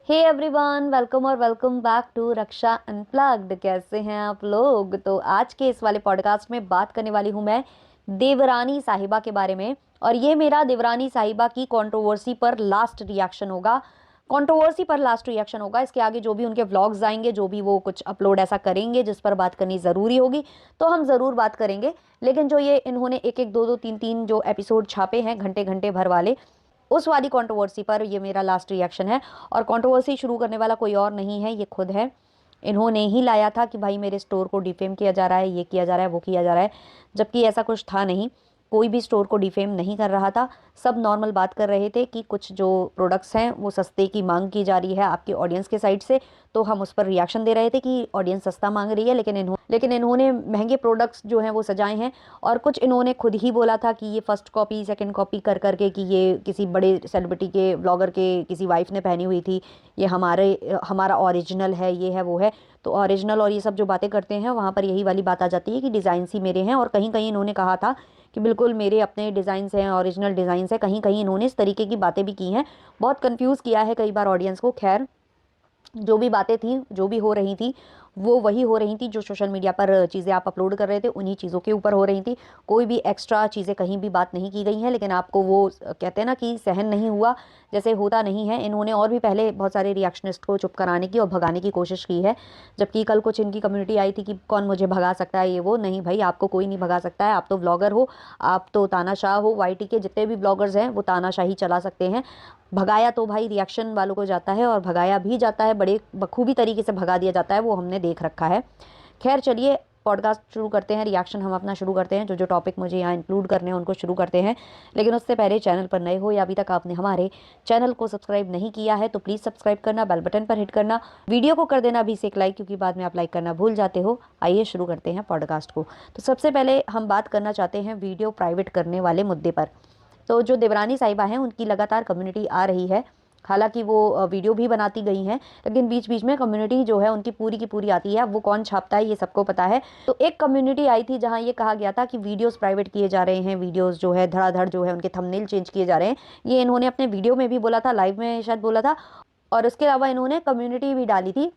हे everyone, welcome और welcome back to Raksha unplugged. कैसे हैं आप लोग? तो आज के इस वाले पॉडकास्ट में बात करने वाली हूं मैं देवरानी साहिबा के बारे में। और ये मेरा देवरानी साहिबा की कंट्रोवर्सी पर लास्ट रिएक्शन होगा। कंट्रोवर्सी पर लास्ट रिएक्शन होगा। इसके आगे जो भी उनके व्लॉग्स आएंगे, जो भी वो कुछ अपलोड ऐसा करेंगे जिस पर बात करनी ज़रूरी होगी, तो हम ज़रूर बात करेंगे। लेकिन जो ये इन्होंने एक एक दो दो तीन तीन जो एपिसोड छापे हैं घंटे घंटे भर वाले, उस वाली कंट्रोवर्सी पर ये मेरा लास्ट रिएक्शन है। और कंट्रोवर्सी शुरू करने वाला कोई और नहीं है, ये खुद है। इन्होंने ही लाया था कि भाई मेरे स्टोर को डिफेम किया जा रहा है, ये किया जा रहा है, वो किया जा रहा है। जबकि ऐसा कुछ था नहीं। कोई भी स्टोर को डिफेम नहीं कर रहा था। सब नॉर्मल बात कर रहे थे कि कुछ जो प्रोडक्ट्स हैं वो सस्ते की मांग की जा रही है आपकी ऑडियंस के साइड से। तो हम उस पर रिएक्शन दे रहे थे कि ऑडियंस सस्ता मांग रही है, लेकिन इन्होंने महंगे प्रोडक्ट्स जो हैं वो सजाए हैं। और कुछ इन्होंने खुद ही बोला था कि ये फर्स्ट कॉपी सेकंड कॉपी कर करके कि ये किसी बड़े सेलिब्रिटी के ब्लॉगर के किसी वाइफ ने पहनी हुई थी, ये हमारा ओरिजिनल है, ये है वो है। तो ओरिजिनल और ये सब जो बातें करते हैं वहाँ पर यही वाली बात आ जाती है कि डिज़ाइंस ही मेरे हैं। और कहीं कहीं इन्होंने कहा था कि बिल्कुल मेरे अपने डिज़ाइंस हैं, ओरिजिनल डिज़ाइंस हैं। कहीं कहीं इन्होंने इस तरीके की बातें भी की हैं। बहुत कंफ्यूज किया है कई बार ऑडियंस को। खैर, जो भी बातें थी, जो भी हो रही थी, वो वही हो रही थी। जो सोशल मीडिया पर चीज़ें आप अपलोड कर रहे थे उन्हीं चीज़ों के ऊपर हो रही थी। कोई भी एक्स्ट्रा चीज़ें कहीं भी बात नहीं की गई हैं। लेकिन आपको वो कहते हैं ना कि सहन नहीं हुआ, जैसे होता नहीं है। इन्होंने और भी पहले बहुत सारे रिएक्शनिस्ट को चुप कराने की और भगाने की कोशिश की है। जबकि कल कुछ इनकी कम्युनिटी आई थी कि कौन मुझे भगा सकता है, ये वो। नहीं भाई, आपको कोई नहीं भगा सकता है। आप तो ब्लॉगर हो, आप तो तानाशाह हो। वाईटी के जितने भी ब्लॉगर्स हैं वो तानाशाही चला सकते हैं। भगाया तो भाई रिएक्शन वालों को जाता है, और भगाया भी जाता है, बड़े बखूबी तरीके से भगा दिया जाता है, वो हमने देख रखा है। खैर चलिए, पॉडकास्ट शुरू करते हैं, रिएक्शन हम अपना शुरू करते हैं। जो जो टॉपिक मुझे यहाँ इंक्लूड करने हैं उनको शुरू करते हैं। लेकिन उससे पहले, चैनल पर नए हो या अभी तक आपने हमारे चैनल को सब्सक्राइब नहीं किया है तो प्लीज़ सब्सक्राइब करना, बेल बटन पर हिट करना, वीडियो को कर देना भी से एक लाइक, क्योंकि बाद में आप लाइक करना भूल जाते हो। आइए शुरू करते हैं पॉडकास्ट को। तो सबसे पहले हम बात करना चाहते हैं वीडियो प्राइवेट करने वाले मुद्दे पर। तो जो देवरानी साहिबा हैं उनकी लगातार कम्युनिटी आ रही है। हालांकि वो वीडियो भी बनाती गई हैं, लेकिन बीच बीच में कम्युनिटी जो है उनकी पूरी की पूरी आती है। अब वो कौन छापता है ये सबको पता है। तो एक कम्युनिटी आई थी जहां ये कहा गया था कि वीडियोस प्राइवेट किए जा रहे हैं, वीडियोस जो है धड़ाधड़ जो है उनके थंबनेल चेंज किए जा रहे हैं। ये इन्होंने अपने वीडियो में भी बोला था, लाइव में शायद बोला था। और उसके अलावा इन्होंने कम्युनिटी भी डाली थी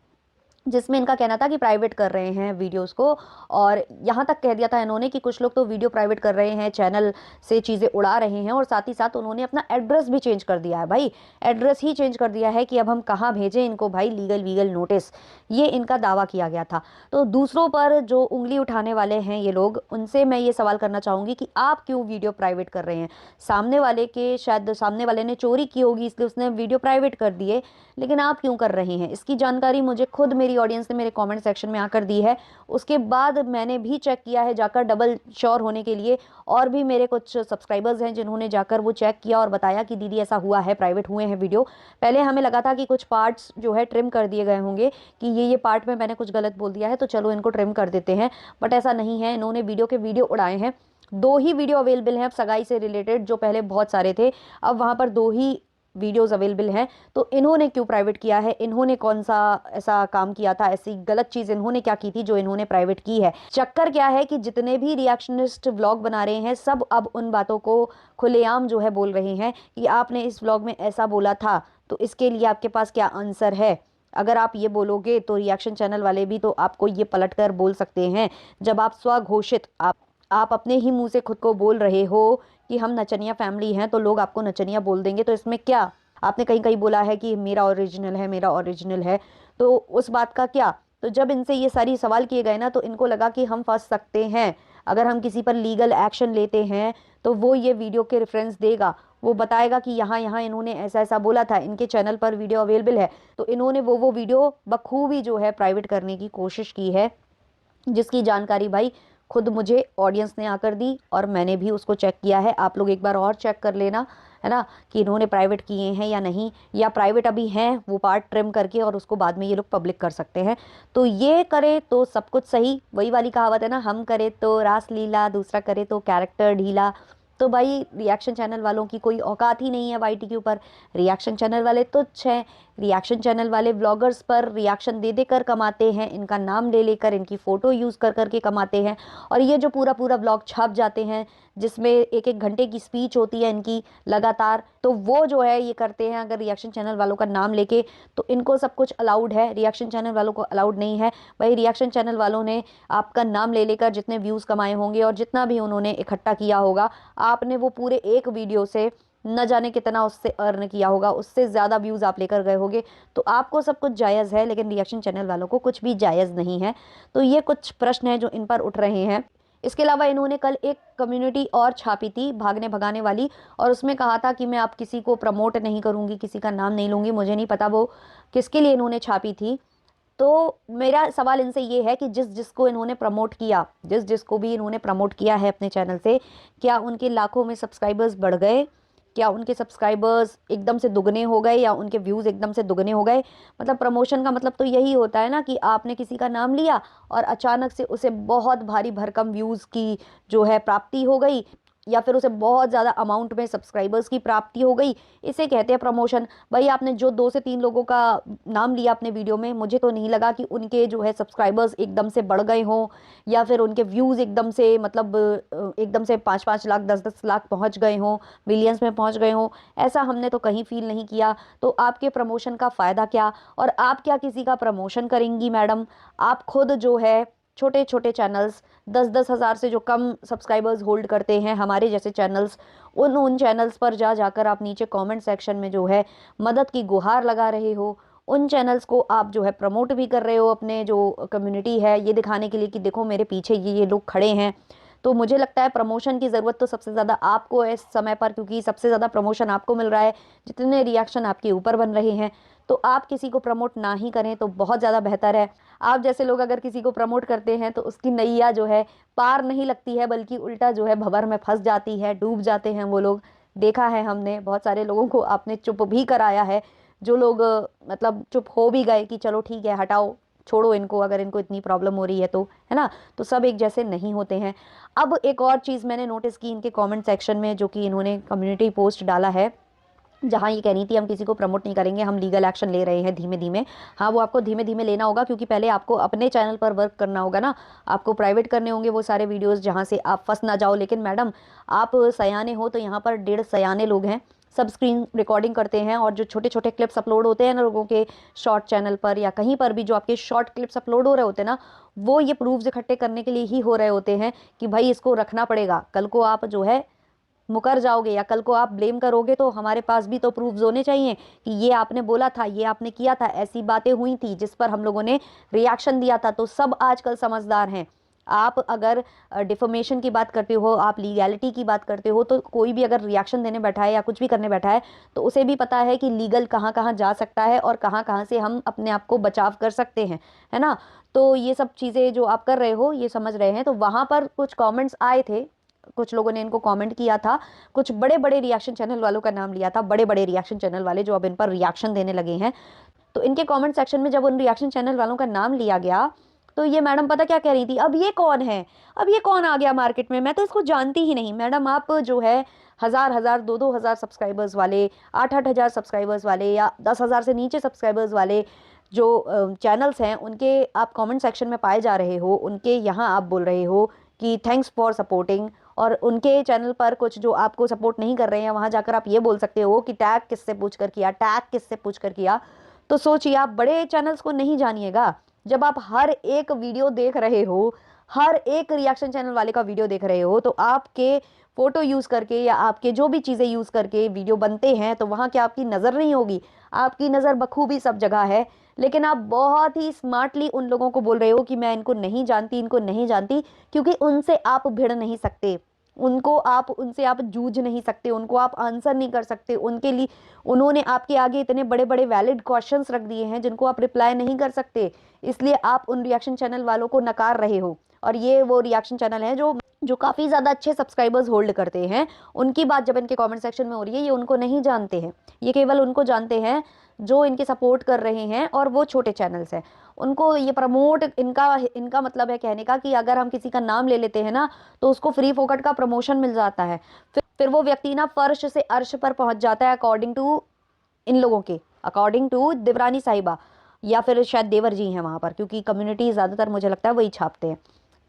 जिसमें इनका कहना था कि प्राइवेट कर रहे हैं वीडियोस को। और यहाँ तक कह दिया था इन्होंने कि कुछ लोग तो वीडियो प्राइवेट कर रहे हैं, चैनल से चीज़ें उड़ा रहे हैं। और साथ ही साथ उन्होंने अपना एड्रेस भी चेंज कर दिया है भाई। एड्रेस ही चेंज कर दिया है कि अब हम कहाँ भेजें इनको भाई लीगल वीगल नोटिस, ये इनका दावा किया गया था। तो दूसरों पर जो उंगली उठाने वाले हैं ये लोग, उनसे मैं ये सवाल करना चाहूँगी कि आप क्यों वीडियो प्राइवेट कर रहे हैं? सामने वाले के, शायद सामने वाले ने चोरी की होगी इसलिए उसने वीडियो प्राइवेट कर दिए, लेकिन आप क्यों कर रहे हैं? इसकी जानकारी मुझे खुद मेरी ऑडियंस ने मेरे कमेंट सेक्शन में आकर दी है। उसके बाद मैंने भी चेक किया है जाकर, डबल श्योर होने के लिए। और भी मेरे कुछ सब्सक्राइबर्स हैं जिन्होंने जाकर वो चेक किया और बताया कि दीदी ऐसा हुआ है, प्राइवेट हुए हैं वीडियो। पहले हमें लगा था कि कुछ पार्ट्स जो है ट्रिम कर दिए गए होंगे, कि ये पार्ट में मैंने कुछ गलत बोल दिया है तो चलो इनको ट्रिम कर देते हैं। बट ऐसा नहीं है, इन्होंने वीडियो के वीडियो उड़ाए हैं। दो ही वीडियो अवेलेबल हैं अब सगाई से रिलेटेड, जो पहले बहुत सारे थे, अब वहां पर दो ही वीडियोस अवेलेबल हैं। तो इन्होंने क्यों प्राइवेट किया है? इन्होंने कौन सा ऐसा काम किया था, ऐसी गलत चीज इन्होंने क्या की थी जो इन्होंने प्राइवेट की है? चक्कर क्या है कि जितने भी रिएक्शनिस्ट व्लॉग बना रहे हैं सब अब उन बातों को खुलेआम जो है बोल रहे हैं कि आपने इस व्लॉग में ऐसा बोला था, तो इसके लिए आपके पास क्या आंसर है? अगर आप ये बोलोगे तो रिएक्शन चैनल वाले भी तो आपको ये पलट कर बोल सकते हैं। जब आप स्वघोषित, आप अपने ही मुंह से खुद को बोल रहे हो कि हम नचनिया फैमिली हैं, तो लोग आपको नचनिया बोल देंगे। तो इसमें क्या? आपने कहीं कहीं बोला है कि मेरा ओरिजिनल है, मेरा ओरिजिनल है, तो उस बात का क्या? तो जब इनसे ये सारी सवाल किए गए ना, तो इनको लगा कि हम फंस सकते हैं। अगर हम किसी पर लीगल एक्शन लेते हैं तो वो ये वीडियो के रेफरेंस देगा, वो बताएगा कि यहाँ यहाँ इन्होंने ऐसा ऐसा बोला था, इनके चैनल पर वीडियो अवेलेबल है। तो इन्होंने वो वीडियो बखूबी जो है प्राइवेट करने की कोशिश की है, जिसकी जानकारी भाई खुद मुझे ऑडियंस ने आकर दी और मैंने भी उसको चेक किया है। आप लोग एक बार और चेक कर लेना, है ना, कि इन्होंने प्राइवेट किए हैं या नहीं, या प्राइवेट अभी हैं वो पार्ट ट्रिम करके और उसको बाद में ये लोग पब्लिक कर सकते हैं। तो ये करे तो सब कुछ सही। वही वाली कहावत है ना, हम करे तो रास लीला, दूसरा करे तो कैरेक्टर ढीला। तो भाई रिएक्शन चैनल वालों की कोई औकात ही नहीं है वाईटी के ऊपर। रिएक्शन चैनल वाले तुच्छ हैं। रिएक्शन चैनल वाले ब्लॉगर्स पर रिएक्शन दे देकर कमाते हैं, इनका नाम ले लेकर, इनकी फ़ोटो यूज़ कर करके कमाते हैं। और ये जो पूरा पूरा ब्लॉग छप जाते हैं, जिसमें एक एक घंटे की स्पीच होती है इनकी लगातार, तो वो जो है ये करते हैं अगर रिएक्शन चैनल वालों का नाम लेके, तो इनको सब कुछ अलाउड है, रिएक्शन चैनल वालों को अलाउड नहीं है। भाई रिएक्शन चैनल वालों ने आपका नाम ले लेकर जितने व्यूज़ कमाए होंगे और जितना भी उन्होंने इकट्ठा किया होगा, आपने वो पूरे एक वीडियो से न जाने कितना उससे अर्न किया होगा, उससे ज़्यादा व्यूज़ आप लेकर गए होगे, तो आपको सब कुछ जायज़ है, लेकिन रिएक्शन चैनल वालों को कुछ भी जायज़ नहीं है। तो ये कुछ प्रश्न हैं जो इन पर उठ रहे हैं। इसके अलावा इन्होंने कल एक कम्युनिटी और छापी थी भागने भगाने वाली, और उसमें कहा था कि मैं आप किसी को प्रमोट नहीं करूंगी, किसी का नाम नहीं लूंगी। मुझे नहीं पता वो किसके लिए इन्होंने छापी थी। तो मेरा सवाल इनसे ये है कि जिस जिसको इन्होंने प्रमोट किया, जिस जिसको भी इन्होंने प्रमोट किया है अपने चैनल से, क्या उनके लाखों में सब्सक्राइबर्स बढ़ गए? क्या उनके सब्सक्राइबर्स एकदम से दुगने हो गए या उनके व्यूज़ एकदम से दुगने हो गए? मतलब प्रमोशन का मतलब तो यही होता है ना कि आपने किसी का नाम लिया और अचानक से उसे बहुत भारी भरकम व्यूज़ की जो है प्राप्ति हो गई, या फिर उसे बहुत ज़्यादा अमाउंट में सब्सक्राइबर्स की प्राप्ति हो गई। इसे कहते हैं प्रमोशन। भाई आपने जो 2 से 3 लोगों का नाम लिया अपने वीडियो में, मुझे तो नहीं लगा कि उनके जो है सब्सक्राइबर्स एकदम से बढ़ गए हों, या फिर उनके व्यूज़ एकदम से मतलब एकदम से 5-5 लाख 10-10 लाख पहुंच गए हों, मिलियंस में पहुंच गए हों। ऐसा हमने तो कहीं फील नहीं किया। तो आपके प्रमोशन का फ़ायदा क्या, और आप क्या किसी का प्रमोशन करेंगी मैडम? आप खुद जो है छोटे छोटे चैनल्स 10-10 हज़ार से जो कम सब्सक्राइबर्स होल्ड करते हैं, हमारे जैसे चैनल्स, उन चैनल्स पर जाकर आप नीचे कमेंट सेक्शन में जो है मदद की गुहार लगा रहे हो। उन चैनल्स को आप जो है प्रमोट भी कर रहे हो अपने जो कम्युनिटी है, ये दिखाने के लिए कि देखो मेरे पीछे ये लोग खड़े हैं। तो मुझे लगता है प्रमोशन की ज़रूरत तो सबसे ज़्यादा आपको है इस समय पर, क्योंकि सबसे ज़्यादा प्रमोशन आपको मिल रहा है, जितने रिएक्शन आपके ऊपर बन रहे हैं। तो आप किसी को प्रमोट ना ही करें तो बहुत ज़्यादा बेहतर है। आप जैसे लोग अगर किसी को प्रमोट करते हैं तो उसकी नैया जो है पार नहीं लगती है, बल्कि उल्टा जो है भंवर में फंस जाती है, डूब जाते हैं वो लोग। देखा है हमने, बहुत सारे लोगों को आपने चुप भी कराया है, जो लोग मतलब चुप हो भी गए कि चलो ठीक है हटाओ, छोड़ो इनको, अगर इनको इतनी प्रॉब्लम हो रही है तो, है ना। तो सब एक जैसे नहीं होते हैं। अब एक और चीज़ मैंने नोटिस की इनके कमेंट सेक्शन में, जो कि इन्होंने कम्युनिटी पोस्ट डाला है, जहाँ ये कह रही थी हम किसी को प्रमोट नहीं करेंगे, हम लीगल एक्शन ले रहे हैं धीमे धीमे। हाँ, वो आपको धीमे धीमे लेना होगा, क्योंकि पहले आपको अपने चैनल पर वर्क करना होगा ना। आपको प्राइवेट करने होंगे वो सारे वीडियोस जहाँ से आप फंस ना जाओ। लेकिन मैडम आप सयाने हो तो यहाँ पर 1.5 सयाने लोग हैं, सब स्क्रीन रिकॉर्डिंग करते हैं, और जो छोटे छोटे क्लिप्स अपलोड होते हैं ना लोगों के शॉर्ट चैनल पर या कहीं पर भी, जो आपके शॉर्ट क्लिप्स अपलोड हो रहे होते हैं ना, वो ये प्रूफ्स इकट्ठे करने के लिए ही हो रहे होते हैं कि भाई इसको रखना पड़ेगा। कल को आप जो है मुकर जाओगे या कल को आप ब्लेम करोगे तो हमारे पास भी तो प्रूफ्स होने चाहिए कि ये आपने बोला था, ये आपने किया था, ऐसी बातें हुई थी जिस पर हम लोगों ने रिएक्शन दिया था। तो सब आजकल समझदार हैं। आप अगर डिफॉर्मेशन की बात करते हो, आप लीगैलिटी की बात करते हो, तो कोई भी अगर रिएक्शन देने बैठा है या कुछ भी करने बैठा है तो उसे भी पता है कि लीगल कहाँ कहाँ जा सकता है और कहाँ कहाँ से हम अपने आप को बचाव कर सकते हैं, है ना। तो ये सब चीज़ें जो आप कर रहे हो ये समझ रहे हैं। तो वहाँ पर कुछ कमेंट्स आए थे, कुछ लोगों ने इनको कमेंट किया था, कुछ बड़े बड़े रिएक्शन चैनल वालों का नाम लिया था, बड़े बड़े रिएक्शन चैनल वाले जो अब इन पर रिएक्शन देने लगे हैं। तो इनके कमेंट सेक्शन में जब उन रिएक्शन चैनल वालों का नाम लिया गया, तो ये मैडम पता क्या कह रही थी, अब ये कौन है, अब ये कौन आ गया मार्केट में, मैं तो इसको जानती ही नहीं। मैडम आप जो है 1000-1000 2-2000 सब्सक्राइबर्स वाले, 8-8 हज़ार सब्सक्राइबर्स वाले या 10,000 से नीचे सब्सक्राइबर्स वाले जो चैनल्स हैं, उनके आप कमेंट सेक्शन में पाए जा रहे हो, उनके यहाँ आप बोल रहे हो कि थैंक्स फॉर सपोर्टिंग, और उनके चैनल पर कुछ जो आपको सपोर्ट नहीं कर रहे हैं वहाँ जाकर आप ये बोल सकते हो कि टैग किससे पूछ कर किया, टैग किससे पूछ कर किया। तो सोचिए, आप बड़े चैनल्स को नहीं जानिएगा। जब आप हर एक वीडियो देख रहे हो, हर एक रिएक्शन चैनल वाले का वीडियो देख रहे हो, तो आपके फोटो यूज करके या आपके जो भी चीजें यूज करके वीडियो बनते हैं, तो वहां क्या आपकी नजर नहीं होगी? आपकी नजर बखूबी सब जगह है। लेकिन आप बहुत ही स्मार्टली उन लोगों को बोल रहे हो कि मैं इनको नहीं जानती, इनको नहीं जानती, क्योंकि उनसे आप भिड़ नहीं सकते, उनसे आप जूझ नहीं सकते, उनको आप आंसर नहीं कर सकते। उनके लिए उन्होंने आपके आगे इतने बड़े बड़े वैलिड क्वेश्चंस रख दिए हैं जिनको आप रिप्लाई नहीं कर सकते, इसलिए आप उन रिएक्शन चैनल वालों को नकार रहे हो। और ये वो रिएक्शन चैनल है जो जो काफ़ी ज़्यादा अच्छे सब्सक्राइबर्स होल्ड करते हैं, उनकी बात जब इनके कमेंट सेक्शन में हो रही है, ये उनको नहीं जानते हैं, ये केवल उनको जानते हैं जो इनके सपोर्ट कर रहे हैं, और वो छोटे चैनल्स हैं। उनको ये प्रमोट, इनका इनका मतलब है कहने का कि अगर हम किसी का नाम ले लेते हैं ना, तो उसको फ्री फोकट का प्रमोशन मिल जाता है, फिर वो व्यक्ति ना फर्श से अर्श पर पहुंच जाता है, अकॉर्डिंग टू इन लोगों के, अकॉर्डिंग टू देवरानी साहिबा, या फिर शायद देवर जी हैं वहां पर, क्योंकि कम्युनिटी ज़्यादातर मुझे लगता है वही छापते हैं।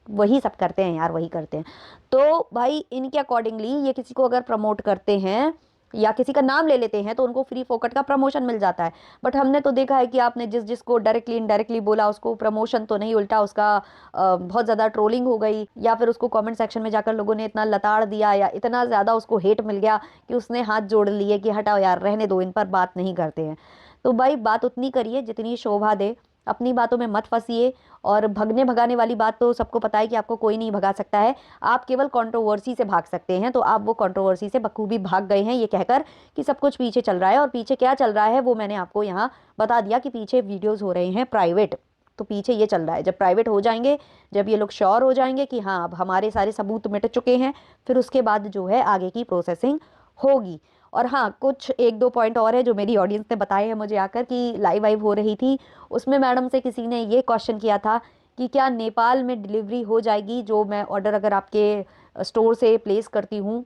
वही सब करते हैं यार, वही करते हैं। तो भाई इनके अकॉर्डिंगली ये किसी को अगर प्रमोट करते हैं या किसी का नाम ले लेते हैं तो उनको फ्री फोकट का प्रमोशन मिल जाता है। बट हमने तो देखा है कि आपने जिस जिसको डायरेक्टली इनडायरेक्टली बोला उसको प्रमोशन तो नहीं, उल्टा उसका बहुत ज़्यादा ट्रोलिंग हो गई, या फिर उसको कमेंट सेक्शन में जाकर लोगों ने इतना लताड़ दिया या इतना ज़्यादा उसको हेट मिल गया कि उसने हाथ जोड़ लिए कि हटाओ यार, रहने दो, इन पर बात नहीं करते हैं। तो भाई बात उतनी करिए जितनी शोभा दे, अपनी बातों में मत फंसिए। और भगने भगाने वाली बात तो सबको पता है कि आपको कोई नहीं भगा सकता है, आप केवल कंट्रोवर्सी से भाग सकते हैं। तो आप वो कंट्रोवर्सी से बखूबी भाग गए हैं ये कहकर कि सब कुछ पीछे चल रहा है। और पीछे क्या चल रहा है वो मैंने आपको यहाँ बता दिया कि पीछे वीडियोज़ हो रहे हैं प्राइवेट। तो पीछे ये चल रहा है, जब प्राइवेट हो जाएंगे, जब ये लोग श्योर हो जाएंगे कि हाँ अब हमारे सारे सबूत मिट चुके हैं, फिर उसके बाद जो है आगे की प्रोसेसिंग होगी। और हाँ, कुछ एक दो पॉइंट और है जो मेरी ऑडियंस ने बताए हैं मुझे आकर कि लाइव वाइव हो रही थी, उसमें मैडम से किसी ने ये क्वेश्चन किया था कि क्या नेपाल में डिलीवरी हो जाएगी, जो मैं ऑर्डर अगर आपके स्टोर से प्लेस करती हूँ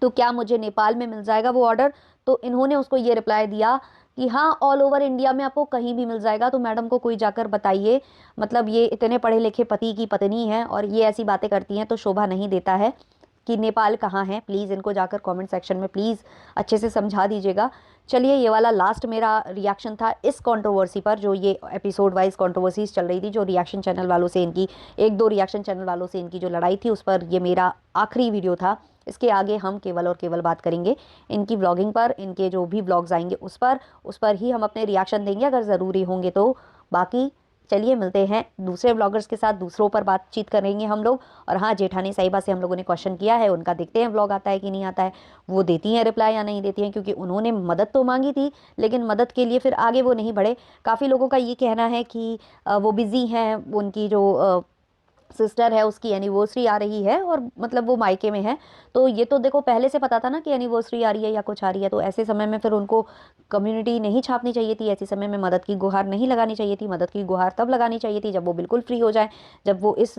तो क्या मुझे नेपाल में मिल जाएगा वो ऑर्डर। तो इन्होंने उसको ये रिप्लाई दिया कि हाँ ऑल ओवर इंडिया में आपको कहीं भी मिल जाएगा। तो मैडम को कोई जाकर बताइए, मतलब ये इतने पढ़े लिखे पति की पत्नी है और ये ऐसी बातें करती हैं तो शोभा नहीं देता है कि नेपाल कहाँ है। प्लीज़ इनको जाकर कमेंट सेक्शन में प्लीज़ अच्छे से समझा दीजिएगा। चलिए, ये वाला लास्ट मेरा रिएक्शन था इस कंट्रोवर्सी पर, जो ये एपिसोड वाइज कंट्रोवर्सीज चल रही थी, जो रिएक्शन चैनल वालों से इनकी, एक दो रिएक्शन चैनल वालों से इनकी जो लड़ाई थी, उस पर ये मेरा आखिरी वीडियो था। इसके आगे हम केवल और केवल बात करेंगे इनकी व्लॉगिंग पर, इनके जो भी व्लॉग्स आएंगे उस पर ही हम अपने रिएक्शन देंगे अगर ज़रूरी होंगे तो। बाकी चलिए मिलते हैं दूसरे व्लॉगर्स के साथ, दूसरों पर बातचीत करेंगे हम लोग। और हाँ, जेठानी साहिबा से हम लोगों ने क्वेश्चन किया है, उनका देखते हैं व्लॉग आता है कि नहीं आता है, वो देती हैं रिप्लाई या नहीं देती हैं, क्योंकि उन्होंने मदद तो मांगी थी लेकिन मदद के लिए फिर आगे वो नहीं बढ़े। काफ़ी लोगों का ये कहना है कि वो बिज़ी हैं, उनकी जो सिस्टर है उसकी एनिवर्सरी आ रही है और मतलब वो मायके में है। तो ये तो देखो पहले से पता था ना कि एनिवर्सरी आ रही है या कुछ आ रही है, तो ऐसे समय में फिर उनको कम्युनिटी नहीं छापनी चाहिए थी, ऐसे समय में मदद की गुहार नहीं लगानी चाहिए थी। मदद की गुहार तब लगानी चाहिए थी जब वो बिल्कुल फ्री हो जाए, जब वो इस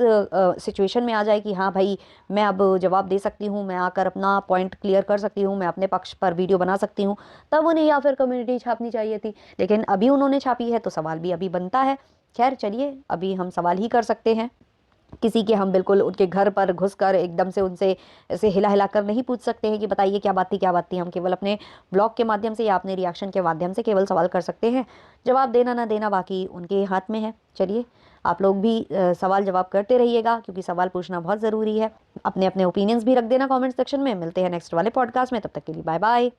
सिचुएशन में आ जाए कि हाँ भाई मैं अब जवाब दे सकती हूँ, मैं आकर अपना पॉइंट क्लियर कर सकती हूँ, मैं अपने पक्ष पर वीडियो बना सकती हूँ, तब उन्हें या फिर कम्युनिटी छापनी चाहिए थी। लेकिन अभी उन्होंने छापी है तो सवाल भी अभी बनता है। खैर चलिए, अभी हम सवाल ही कर सकते हैं, किसी के हम बिल्कुल उनके घर पर घुसकर एकदम से उनसे ऐसे हिला हिला कर नहीं पूछ सकते हैं कि बताइए क्या बात थी क्या बात थी। हम केवल अपने ब्लॉग के माध्यम से या अपने रिएक्शन के माध्यम से केवल सवाल कर सकते हैं, जवाब देना ना देना बाकी उनके हाथ में है। चलिए, आप लोग भी सवाल जवाब करते रहिएगा क्योंकि सवाल पूछना बहुत ज़रूरी है। अपने अपने ओपिनियंस भी रख देना कमेंट सेक्शन में। मिलते हैं नेक्स्ट वाले पॉडकास्ट में, तब तक के लिए बाय बाय।